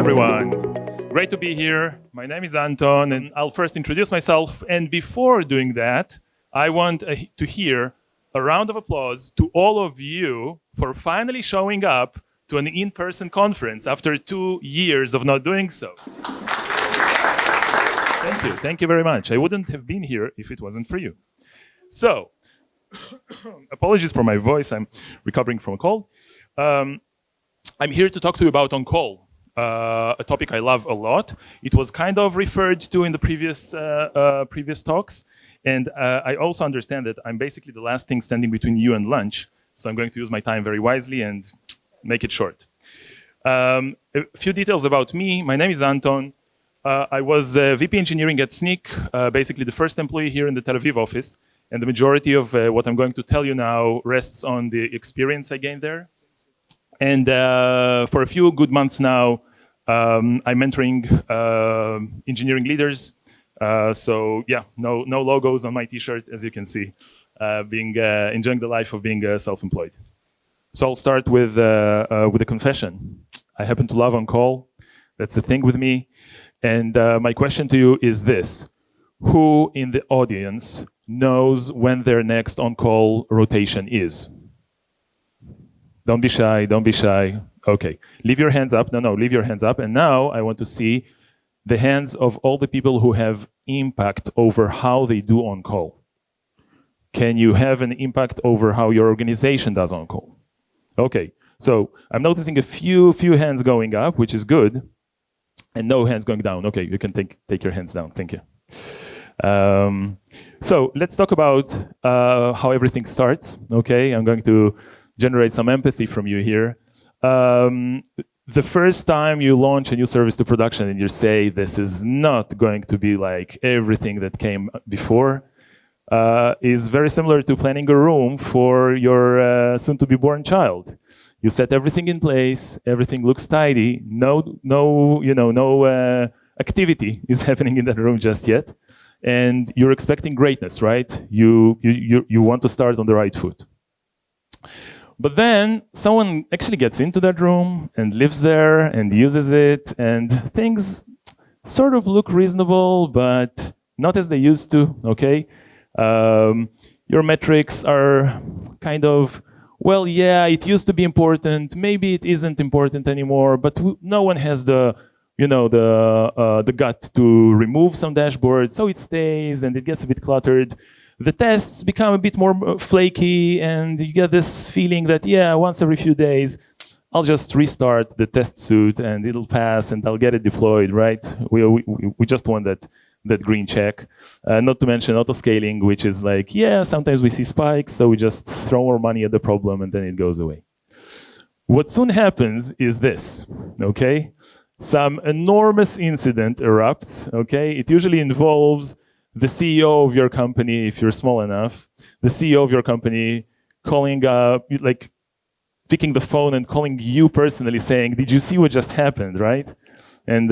everyone. Great to be here. My name is Anton, and I'll first introduce myself. And before doing that, I want to hear a round of applause to all of you for finally showing up to an in-person conference after 2 years of not doing so. Thank you. Thank you very much. I wouldn't have been here if it wasn't for you. So, apologies for my voice. I'm recovering from a cold. I'm here to talk to you about Oncall, a topic I love a lot. It was kind of referred to in the previous talks. And I also understand that I'm basically the last thing standing between you and lunch. So I'm going to use my time very wisely and make it short. A few details about me. My name is Anton. I was VP engineering at Snyk, basically the first employee here in the Tel Aviv office. And the majority of what I'm going to tell you now rests on the experience I gained there. And for a few good months now, I'm mentoring engineering leaders. So yeah, no logos on my T-shirt, as you can see, enjoying the life of being self-employed. So I'll start with a confession. I happen to love Oncall. That's the thing with me. And my question to you is this: who in the audience knows when their next Oncall rotation is? Don't be shy. Don't be shy. Okay, leave your hands up. No, leave your hands up. And now I want to see the hands of all the people who have impact over how they do on-call. Can you have an impact over how your organization does on-call? Okay, so I'm noticing a few hands going up, which is good, and no hands going down. Okay, you can take your hands down. Thank you. So let's talk about how everything starts. Okay, I'm going to generate some empathy from you here. The first time you launch a new service to production and you say this is not going to be like everything that came before is very similar to planning a room for your soon-to-be-born child. You set everything in place, everything looks tidy, no activity is happening in that room just yet, and you're expecting greatness, right? You want to start on the right foot. But then someone actually gets into that room and lives there and uses it, and things sort of look reasonable, but not as they used to, okay? Your metrics are kind of, well, yeah, it used to be important, maybe it isn't important anymore, but no one has the gut to remove some dashboards, so it stays and it gets a bit cluttered. The tests become a bit more flaky, and you get this feeling that, yeah, once every few days, I'll just restart the test suite and it'll pass and I'll get it deployed, right? We just want that green check. Not to mention auto-scaling, which is like, yeah, sometimes we see spikes, so we just throw more money at the problem and then it goes away. What soon happens is this, okay? Some enormous incident erupts, okay? It usually involves the CEO of your company, if you're small enough, the CEO of your company calling up, like picking the phone and calling you personally saying, did you see what just happened, right? And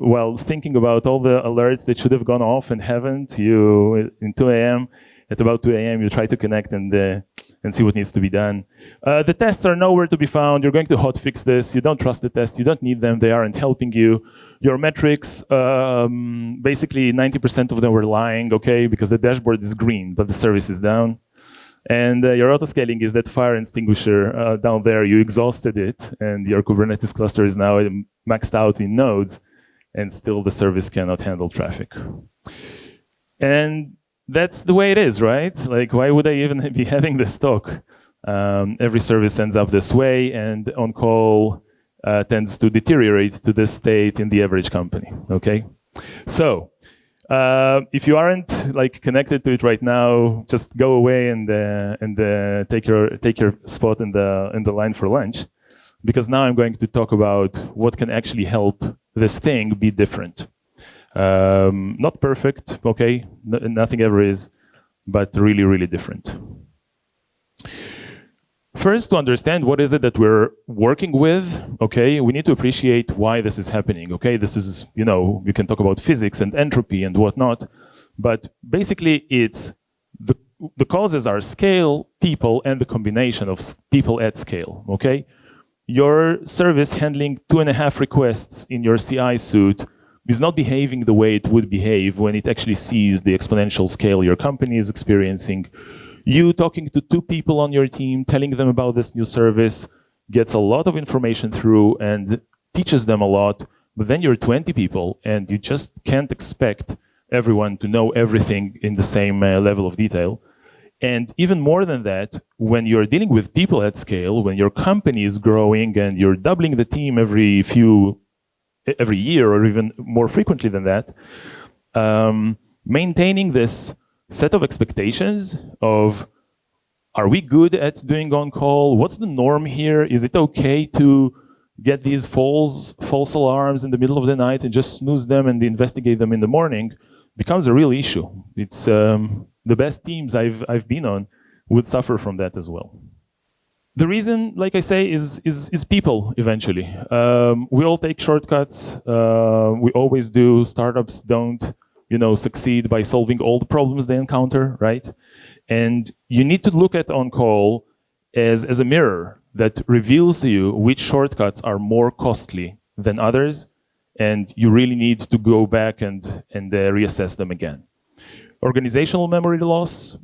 while thinking about all the alerts that should have gone off and haven't, you, in 2 a.m., at about 2 a.m., you try to connect and see what needs to be done. The tests are nowhere to be found. You're going to hotfix this. You don't trust the tests. You don't need them. They aren't helping you. Your metrics, basically 90% of them were lying, okay, because the dashboard is green, but the service is down. And your auto-scaling is that fire extinguisher down there. You exhausted it, and your Kubernetes cluster is now maxed out in nodes, and still the service cannot handle traffic. And that's the way it is, right? Like, why would I even be having this talk? Every service ends up this way, and on-call tends to deteriorate to this state in the average company, okay? So, if you aren't like connected to it right now, just go away and take your spot in the line for lunch, because now I'm going to talk about what can actually help this thing be different. Not perfect, okay? Nothing ever is, but really, really different. First, to understand what is it that we're working with, okay, we need to appreciate why this is happening, okay? This is, you can talk about physics and entropy and whatnot, but basically it's the causes are scale, people, and the combination of people at scale, okay? your service handling 2.5 requests in your CI suite is not behaving the way it would behave when it actually sees the exponential scale your company is experiencing. You talking to 2 people on your team, telling them about this new service, gets a lot of information through and teaches them a lot, but then you're 20 people and you just can't expect everyone to know everything in the same level of detail. And even more than that, when you're dealing with people at scale, when your company is growing and you're doubling the team every year or even more frequently than that, maintaining this set of expectations of, are we good at doing on-call? What's the norm here? Is it okay to get these false alarms in the middle of the night and just snooze them and investigate them in the morning? Becomes a real issue. It's the best teams I've been on would suffer from that as well. The reason, like I say, is people eventually. We all take shortcuts. We always do. Startups don't, succeed by solving all the problems they encounter, right? And you need to look at on-call as a mirror that reveals to you which shortcuts are more costly than others, and you really need to go back and reassess them again. Organizational memory loss,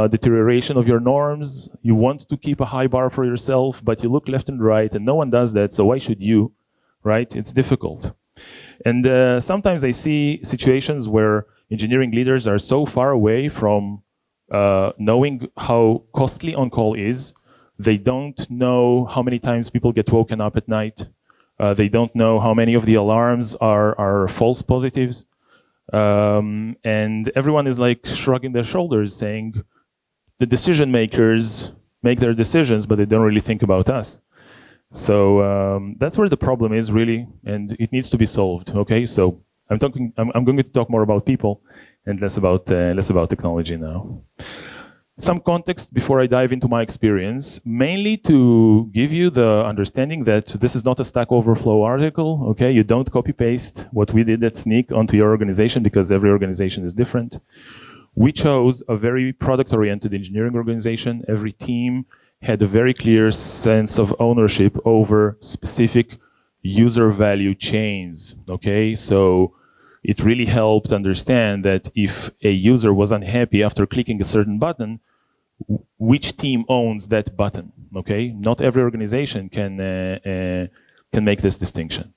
deterioration of your norms. You want to keep a high bar for yourself, but you look left and right, and no one does that, so why should you, right? It's difficult. And sometimes I see situations where engineering leaders are so far away from knowing how costly on-call is. They don't know how many times people get woken up at night. They don't know how many of the alarms are false positives. And everyone is like shrugging their shoulders, saying the decision makers make their decisions, but they don't really think about us. So that's where the problem is, really, and it needs to be solved. Okay, so I'm going to talk more about people and less about technology now. Some context before I dive into my experience, mainly to give you the understanding that this is not a Stack Overflow article, okay? You don't copy-paste what we did at Snyk onto your organization because every organization is different. We chose a very product-oriented engineering organization. Every team had a very clear sense of ownership over specific user value chains, okay? So it really helped understand that if a user was unhappy after clicking a certain button, which team owns that button, okay? Not every organization can make this distinction.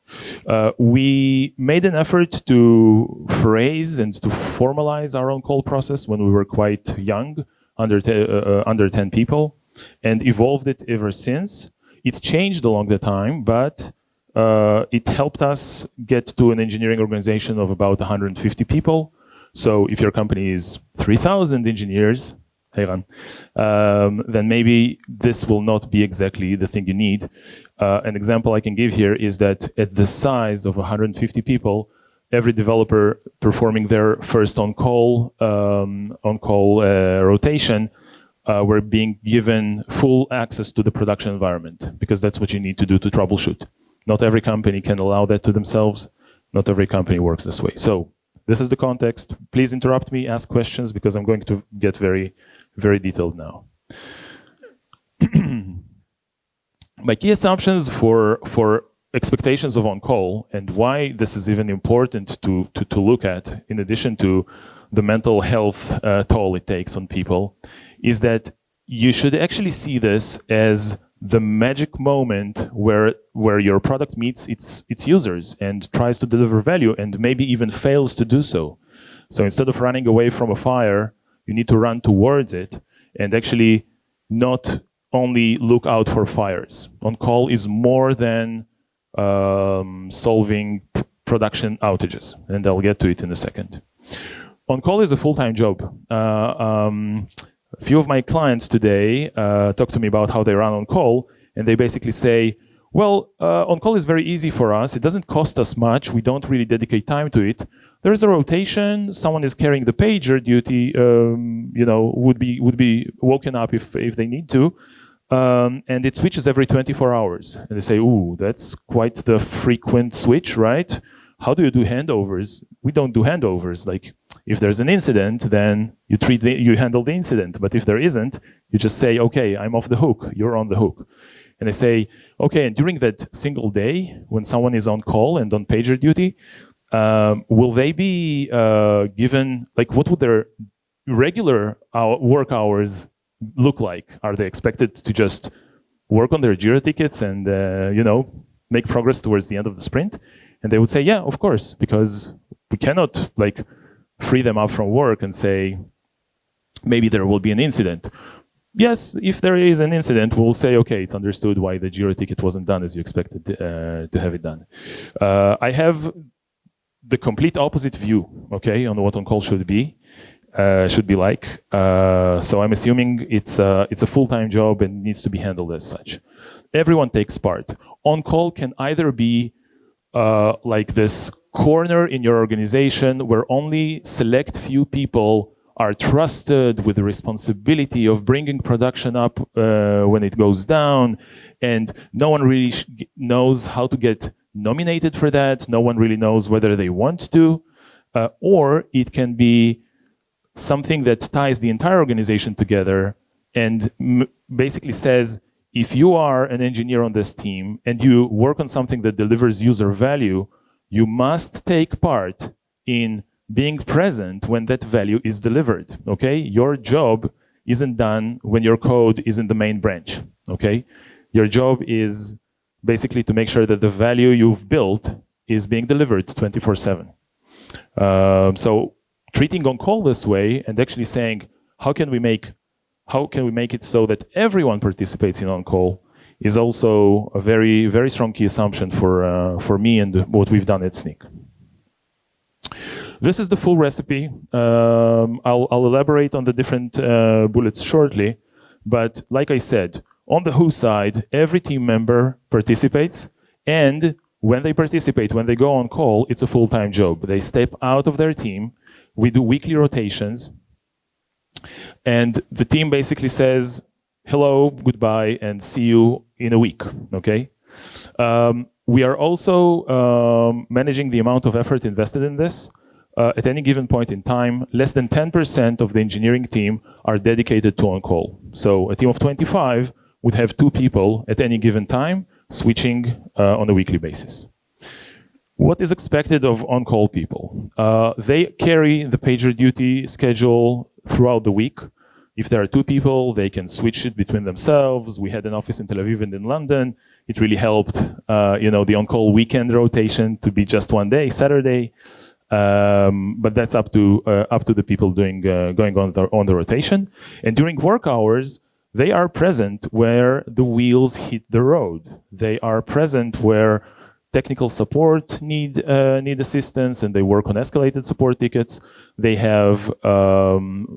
We made an effort to phrase and to formalize our on-call process when we were quite young, under 10 people, and evolved it ever since. It changed along the time, but it helped us get to an engineering organization of about 150 people. So if your company is 3,000 engineers, then maybe this will not be exactly the thing you need. An example I can give here is that at the size of 150 people, every developer performing their first on-call rotation were being given full access to the production environment, because that's what you need to do to troubleshoot. Not every company can allow that to themselves. Not every company works this way. So this is the context. Please interrupt me, ask questions, because I'm going to get very, very detailed now. My key assumptions for expectations of on-call, and why this is even important to look at, in addition to the mental health toll it takes on people, is that you should actually see this as the magic moment where your product meets its users and tries to deliver value and maybe even fails to do so. So instead of running away from a fire, you need to run towards it and actually not only look out for fires. On-call is more than solving production outages, and I'll get to it in a second. On-call is a full-time job. A few of my clients today talk to me about how they run on-call, and they basically say, well, on-call is very easy for us. It doesn't cost us much. We don't really dedicate time to it. There is a rotation. Someone is carrying the pager duty, would be woken up if they need to. And it switches every 24 hours. And they say, ooh, that's quite the frequent switch, right? How do you do handovers? We don't do handovers. Like, if there's an incident, then you handle the incident. But if there isn't, you just say, okay, I'm off the hook. You're on the hook. and I say, okay, and during that single day, when someone is on call and on pager duty, will they be given, like, what would their regular work hours look like? Are they expected to just work on their Jira tickets and make progress towards the end of the sprint? And they would say, yeah, of course, because we cannot like free them up from work and say, maybe there will be an incident. Yes, if there is an incident, we'll say, okay, it's understood why the Jira ticket wasn't done as you expected to have it done. I have the complete opposite view, okay, on what on-call should be like. So I'm assuming it's a full-time job and needs to be handled as such. Everyone takes part. On-call can either be like this corner in your organization where only select few people are trusted with the responsibility of bringing production up when it goes down, and no one really knows how to get nominated for that. No one really knows whether they want to, or it can be something that ties the entire organization together and basically says, if you are an engineer on this team and you work on something that delivers user value, you must take part in being present when that value is delivered, okay? Your job isn't done when your code is in the main branch, okay? Your job is basically to make sure that the value you've built is being delivered 24/7. So treating on-call this way and actually saying, how can we make it so that everyone participates in on-call is also a very, very strong key assumption for me and what we've done at Snyk. This is the full recipe. I'll elaborate on the different bullets shortly, but like I said, on the who side, every team member participates, and when they participate, when they go on call, it's a full-time job. They step out of their team, we do weekly rotations, and the team basically says, hello, goodbye, and see you in a week, okay? We are also managing the amount of effort invested in this. At any given point in time, less than 10% of the engineering team are dedicated to on-call. So a team of 25 would have 2 people at any given time switching on a weekly basis. What is expected of on-call people? They carry the pager duty schedule throughout the week. If there are 2 people, they can switch it between themselves. We had an office in Tel Aviv and in London. It really helped, the on-call weekend rotation to be just one day, Saturday. But that's up to the people going on the rotation. And during work hours, they are present where the wheels hit the road. They are present where technical support need assistance, and they work on escalated support tickets. They have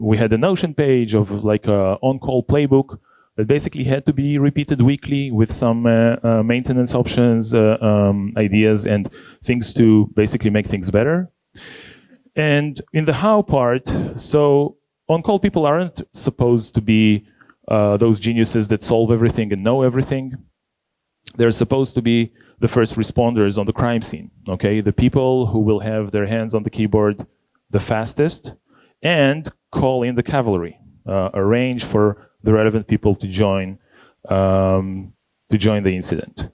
we had a Notion page of like a on-call playbook that basically had to be repeated weekly with some maintenance options, ideas, and things to basically make things better. And in the how part, so on-call people aren't supposed to be those geniuses that solve everything and know everything. They're supposed to be the first responders on the crime scene, okay? The people who will have their hands on the keyboard the fastest and call in the cavalry, arrange for the relevant people to join the incident.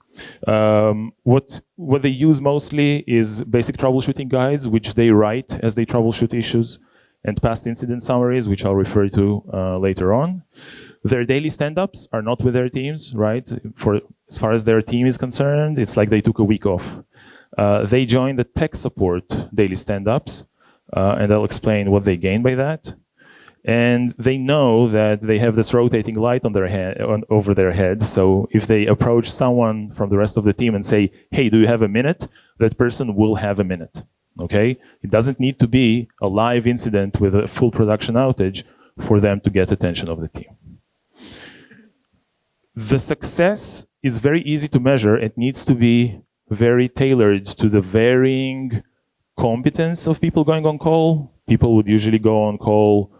What they use mostly is basic troubleshooting guides, which they write as they troubleshoot issues, and past incident summaries, which I'll refer to later on. Their daily stand-ups are not with their teams, right? For as far as their team is concerned, it's like they took a week off. They join the tech support daily stand-ups, and I'll explain what they gain by that. And they know that they have this rotating light on their head, over their head. So if they approach someone from the rest of the team and say, hey, do you have a minute? That person will have a minute, okay? It doesn't need to be a live incident with a full production outage for them to get attention of the team. The success is very easy to measure. It needs to be very tailored to the varying competence of people going on call. People would usually go on call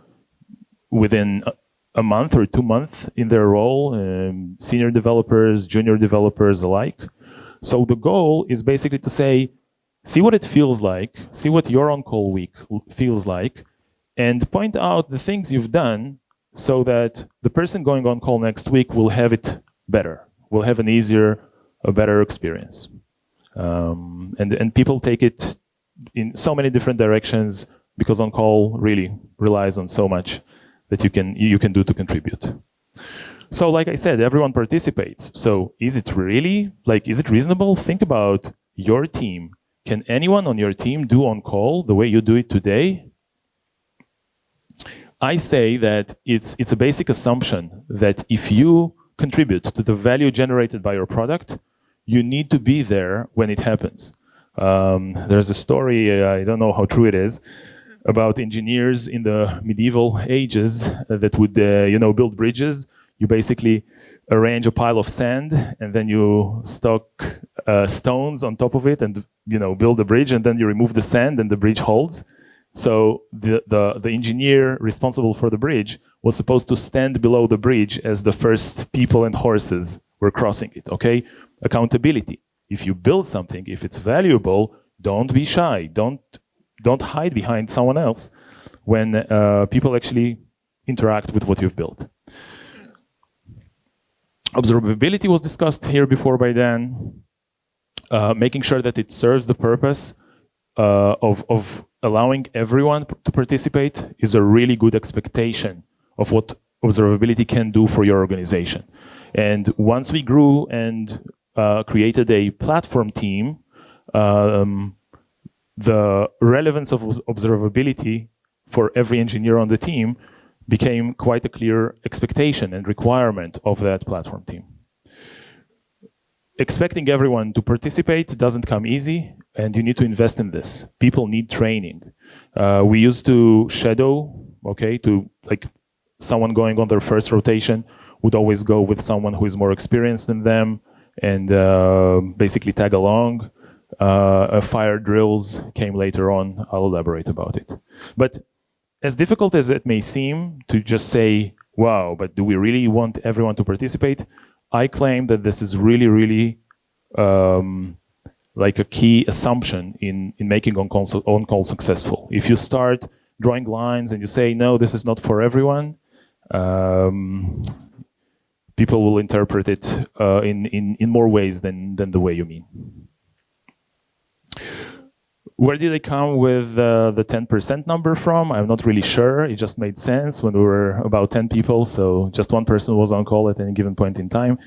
within a month or 2 months in their role, senior developers, junior developers alike. So the goal is basically to say, see what it feels like, see what your on-call week feels like, and point out the things you've done so that the person going on call next week will have it better, will have an easier, a better experience. And people take it in so many different directions because on-call really relies on so much that you can do to contribute. So like I said, everyone participates. So is it really, is it reasonable? Think about your team. Can anyone on your team do on-call the way you do it today? I say that it's a basic assumption that if you contribute to the value generated by your product, you need to be there when it happens. There's a story, I don't know how true it is, about engineers in the medieval ages that would build bridges. You basically arrange a pile of sand and then you stock stones on top of it and build a bridge, and then you remove the sand and the bridge holds. So the engineer responsible for the bridge was supposed to stand below the bridge as the first people and horses were crossing it, okay? Accountability. If you build something, if it's valuable, don't be shy. Don't hide behind someone else when people actually interact with what you've built. Observability was discussed here before by Dan. Making sure that it serves the purpose of allowing everyone to participate is a really good expectation of what observability can do for your organization. And once we grew and created a platform team, the relevance of observability for every engineer on the team became quite a clear expectation and requirement of that platform team. Expecting everyone to participate doesn't come easy, and you need to invest in this. People need training. We used to shadow, someone going on their first rotation would always go with someone who is more experienced than them and basically tag along. Fire drills came later on. I'll elaborate about it. But as difficult as it may seem to just say, wow, but do we really want everyone to participate? I claim that this is really, really a key assumption in making on-call successful. If you start drawing lines and you say, no, this is not for everyone, people will interpret it in more ways than the way you mean. Where did I come with the 10% number from? I'm not really sure. It just made sense when we were about 10 people, so just one person was on call at any given point in time.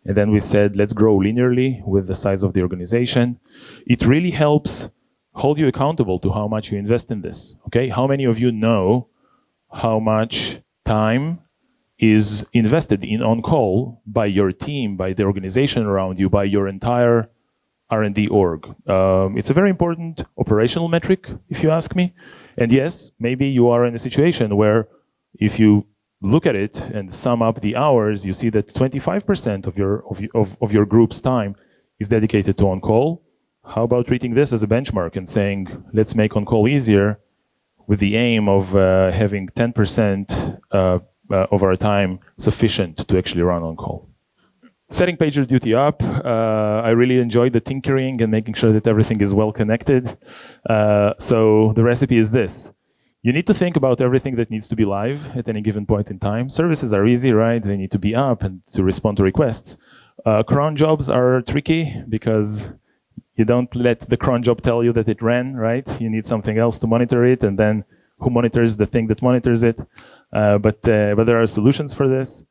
And then we said, let's grow linearly with the size of the organization. It really helps hold you accountable to how much you invest in this. Okay, how many of you know how much time is invested in on-call by your team, by the organization around you, by your entire R&D org? It's a very important operational metric, if you ask me. And yes, maybe you are in a situation where if you look at it and sum up the hours, you see that 25% of your group's time is dedicated to on-call. How about treating this as a benchmark and saying, let's make on-call easier with the aim of having 10% of our time sufficient to actually run on-call? Setting PagerDuty up, I really enjoyed the tinkering and making sure that everything is well connected. So the recipe is this. You need to think about everything that needs to be live at any given point in time. Services are easy, right? They need to be up and to respond to requests. Cron jobs are tricky because you don't let the cron job tell you that it ran, right? You need something else to monitor it, and then who monitors the thing that monitors it? But there are solutions for this.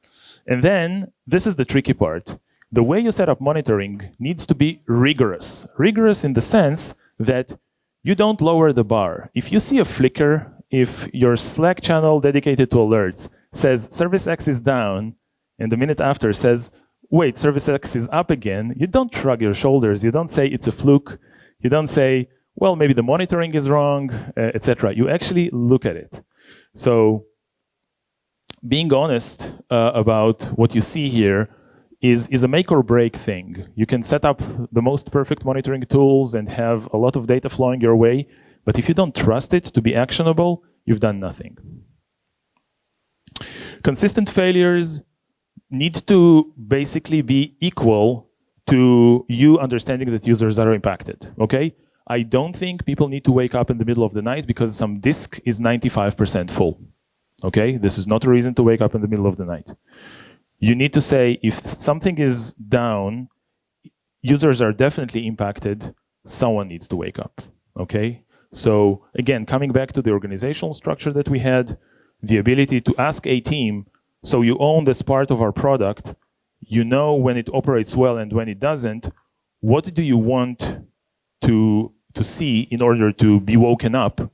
And then, this is the tricky part. The way you set up monitoring needs to be rigorous. Rigorous in the sense that you don't lower the bar. If you see a flicker, if your Slack channel dedicated to alerts says service X is down, and the minute after says, wait, service X is up again, you don't shrug your shoulders. You don't say it's a fluke. You don't say, well, maybe the monitoring is wrong, etc. You actually look at it. So being honest about what you see here is a make or break thing. You can set up the most perfect monitoring tools and have a lot of data flowing your way, but if you don't trust it to be actionable, you've done nothing. Consistent failures need to basically be equal to you understanding that users are impacted, okay? I don't think people need to wake up in the middle of the night because some disk is 95% full, okay? This is not a reason to wake up in the middle of the night. You need to say, if something is down, users are definitely impacted, someone needs to wake up, okay? So again, coming back to the organizational structure that we had, the ability to ask a team, so you own this part of our product, you know when it operates well and when it doesn't, what do you want to see in order to be woken up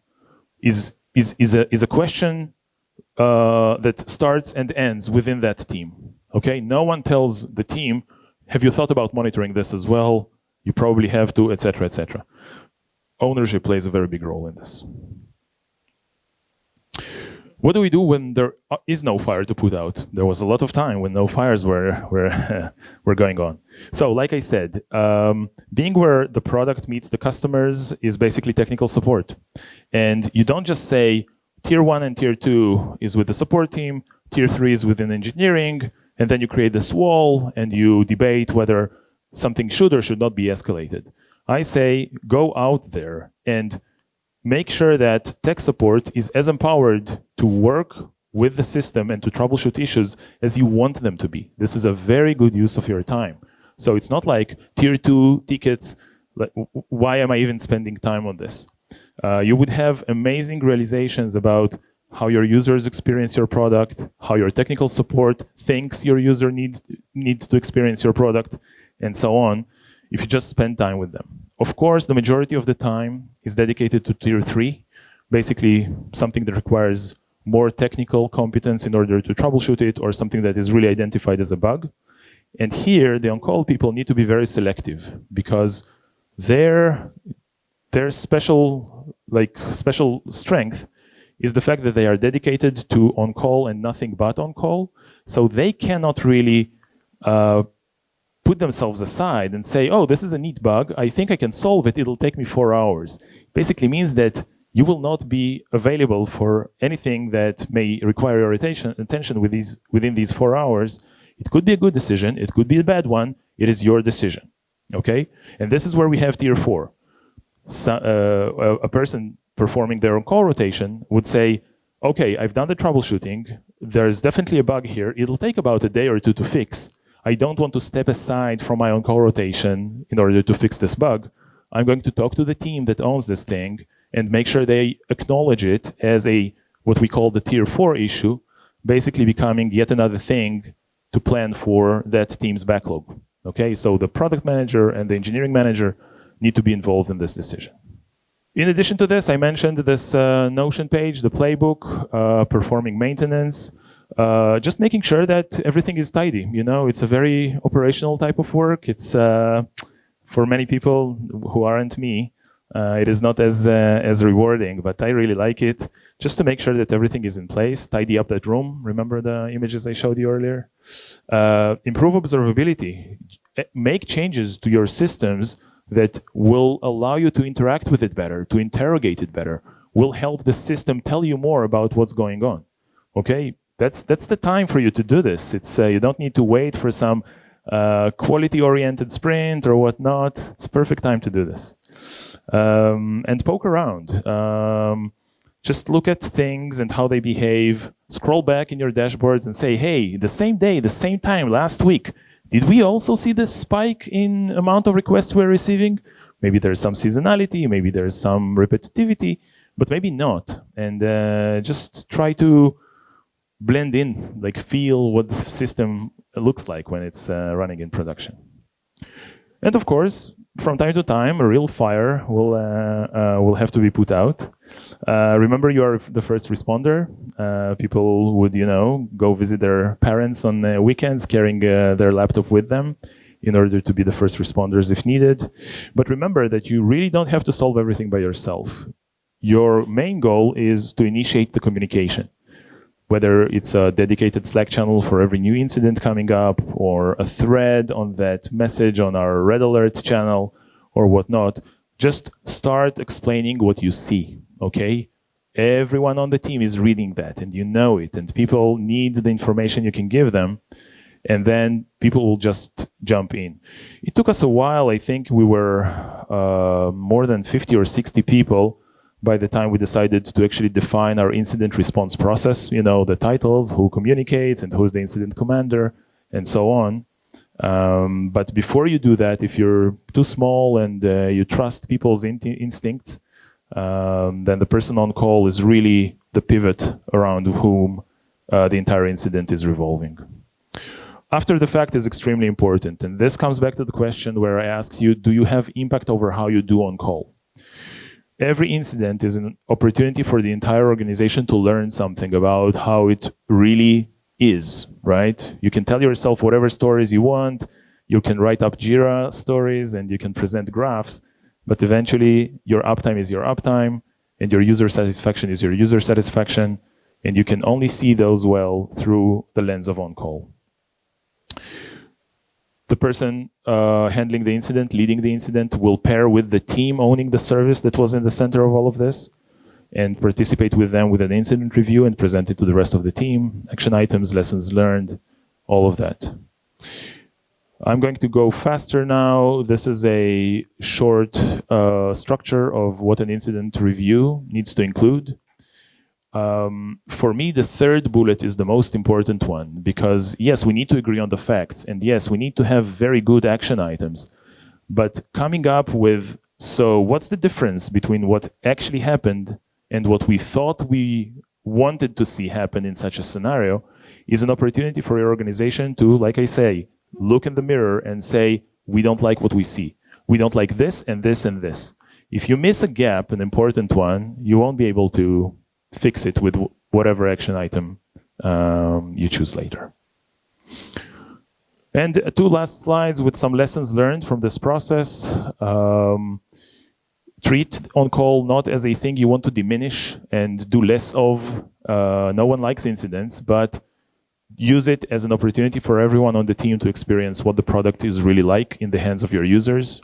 is a question that starts and ends within that team, okay? No one tells the team, have you thought about monitoring this as well? You probably have to, etc., etc. Ownership plays a very big role in this. What do we do when there is no fire to put out? There was a lot of time when no fires were going on. So, like I said, being where the product meets the customers is basically technical support. And you don't just say, tier 1 and tier 2 is with the support team, tier 3 is within engineering, and then you create this wall and you debate whether something should or should not be escalated. I say, go out there and make sure that tech support is as empowered to work with the system and to troubleshoot issues as you want them to be. This is a very good use of your time. So it's not like tier 2 tickets, like, why am I even spending time on this? You would have amazing realizations about how your users experience your product, how your technical support thinks your user needs to experience your product, and so on, if you just spend time with them. Of course, the majority of the time is dedicated to tier 3, basically something that requires more technical competence in order to troubleshoot it, or something that is really identified as a bug. And here, the on-call people need to be very selective, because their special strength is the fact that they are dedicated to on-call and nothing but on-call. So they cannot really put themselves aside and say, oh, this is a neat bug, I think I can solve it, it'll take me 4 hours. Basically means that you will not be available for anything that may require your attention within these 4 hours. It could be a good decision, it could be a bad one, it is your decision, okay? And this is where we have tier 4. So, a person performing their on-call rotation would say, okay, I've done the troubleshooting, there's definitely a bug here, it'll take about a day or two to fix. I don't want to step aside from my on-call rotation in order to fix this bug. I'm going to talk to the team that owns this thing and make sure they acknowledge it as what we call the tier 4 issue, basically becoming yet another thing to plan for that team's backlog. Okay, so the product manager and the engineering manager need to be involved in this decision. In addition to this, I mentioned this Notion page, the playbook, performing maintenance, just making sure that everything is tidy. You know, it's a very operational type of work. It's for many people who aren't me, it is not as rewarding, but I really like it. Just to make sure that everything is in place, tidy up that room. Remember the images I showed you earlier? Improve observability. Make changes to your systems that will allow you to interact with it better, to interrogate it better, will help the system tell you more about what's going on. Okay, that's the time for you to do this. It's you don't need to wait for some quality-oriented sprint or whatnot. It's a perfect time to do this. And poke around. Just look at things and how they behave. Scroll back in your dashboards and say, hey, the same day, the same time last week, did we also see this spike in amount of requests we're receiving? Maybe there's some seasonality, maybe there's some repetitivity, but maybe not. And just try to blend in, like feel what the system looks like when it's running in production. And of course, from time to time, a real fire will have to be put out. Remember, you are the first responder. People would, go visit their parents on weekends, carrying their laptop with them in order to be the first responders if needed. But remember that you really don't have to solve everything by yourself. Your main goal is to initiate the communication. Whether it's a dedicated Slack channel for every new incident coming up, or a thread on that message on our red alert channel, or whatnot, just start explaining what you see, okay? Everyone on the team is reading that, and you know it, and people need the information you can give them, and then people will just jump in. It took us a while. I think we were more than 50 or 60 people by the time we decided to actually define our incident response process, the titles, who communicates and who's the incident commander, and so on. But before you do that, if you're too small and you trust people's instincts, then the person on call is really the pivot around whom the entire incident is revolving. After the fact is extremely important, and this comes back to the question where I asked you, do you have impact over how you do on call? Every incident is an opportunity for the entire organization to learn something about how it really is, right? You can tell yourself whatever stories you want, you can write up Jira stories, and you can present graphs, but eventually your uptime is your uptime, and your user satisfaction is your user satisfaction, and you can only see those well through the lens of on-call. The person handling the incident, leading the incident, will pair with the team owning the service that was in the center of all of this, and participate with them with an incident review and present it to the rest of the team, action items, lessons learned, all of that. I'm going to go faster now. This is a short structure of what an incident review needs to include. For me, the third bullet is the most important one, because yes, we need to agree on the facts, and yes, we need to have very good action items, but coming up with, so what's the difference between what actually happened and what we thought we wanted to see happen in such a scenario is an opportunity for your organization to, like I say, look in the mirror and say, we don't like what we see. We don't like this and this and this. If you miss a gap, an important one, you won't be able to fix it with whatever action item you choose later. And two last slides with some lessons learned from this process. Treat on-call not as a thing you want to diminish and do less of. No one likes incidents, but use it as an opportunity for everyone on the team to experience what the product is really like in the hands of your users.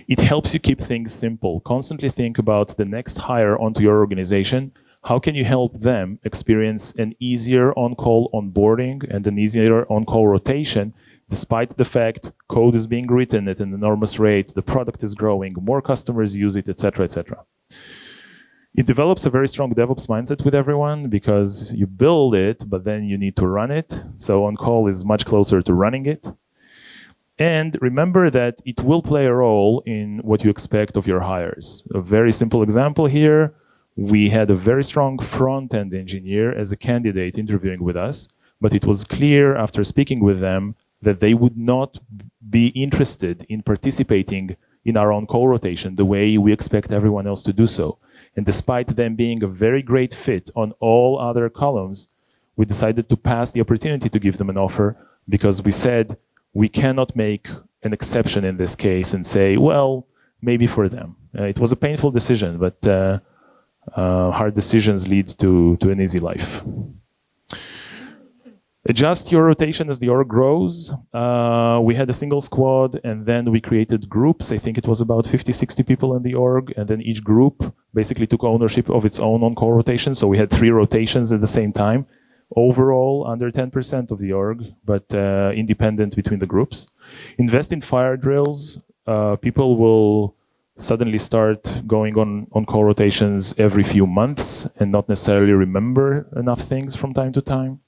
It helps you keep things simple. Constantly think about the next hire onto your organization. How can you help them experience an easier on-call onboarding and an easier on-call rotation, despite the fact code is being written at an enormous rate, the product is growing, more customers use it, etc., etc. It develops a very strong DevOps mindset with everyone because you build it, but then you need to run it. So on-call is much closer to running it. And remember that it will play a role in what you expect of your hires. A very simple example here. We had a very strong front-end engineer as a candidate interviewing with us, but it was clear after speaking with them that they would not be interested in participating in our on-call rotation the way we expect everyone else to do so. And despite them being a very great fit on all other columns, we decided to pass the opportunity to give them an offer because we said we cannot make an exception in this case and say, well, maybe for them. It was a painful decision, but hard decisions lead to an easy life. Adjust your rotation as the org grows. We had a single squad, and then we created groups. I think it was about 50, 60 people in the org, and then each group basically took ownership of its own on-call rotation. So we had 3 rotations at the same time. Overall, under 10% of the org, but independent between the groups. Invest in fire drills. People will suddenly start going on-call rotations every few months and not necessarily remember enough things from time to time.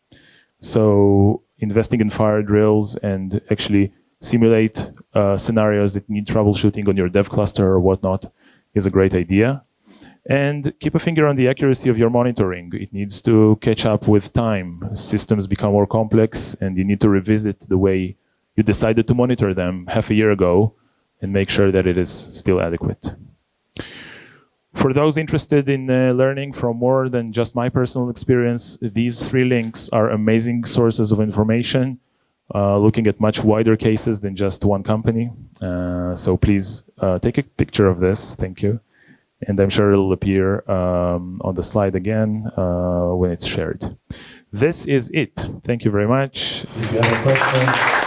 So investing in fire drills and actually simulate scenarios that need troubleshooting on your dev cluster or whatnot is a great idea. And keep a finger on the accuracy of your monitoring. It needs to catch up with time. Systems become more complex, and you need to revisit the way you decided to monitor them half a year ago and make sure that it is still adequate. For those interested in learning from more than just my personal experience, these 3 links are amazing sources of information, looking at much wider cases than just one company. So please take a picture of this. Thank you. And I'm sure it'll appear on the slide again when it's shared. This is it. Thank you very much. If you have any questions.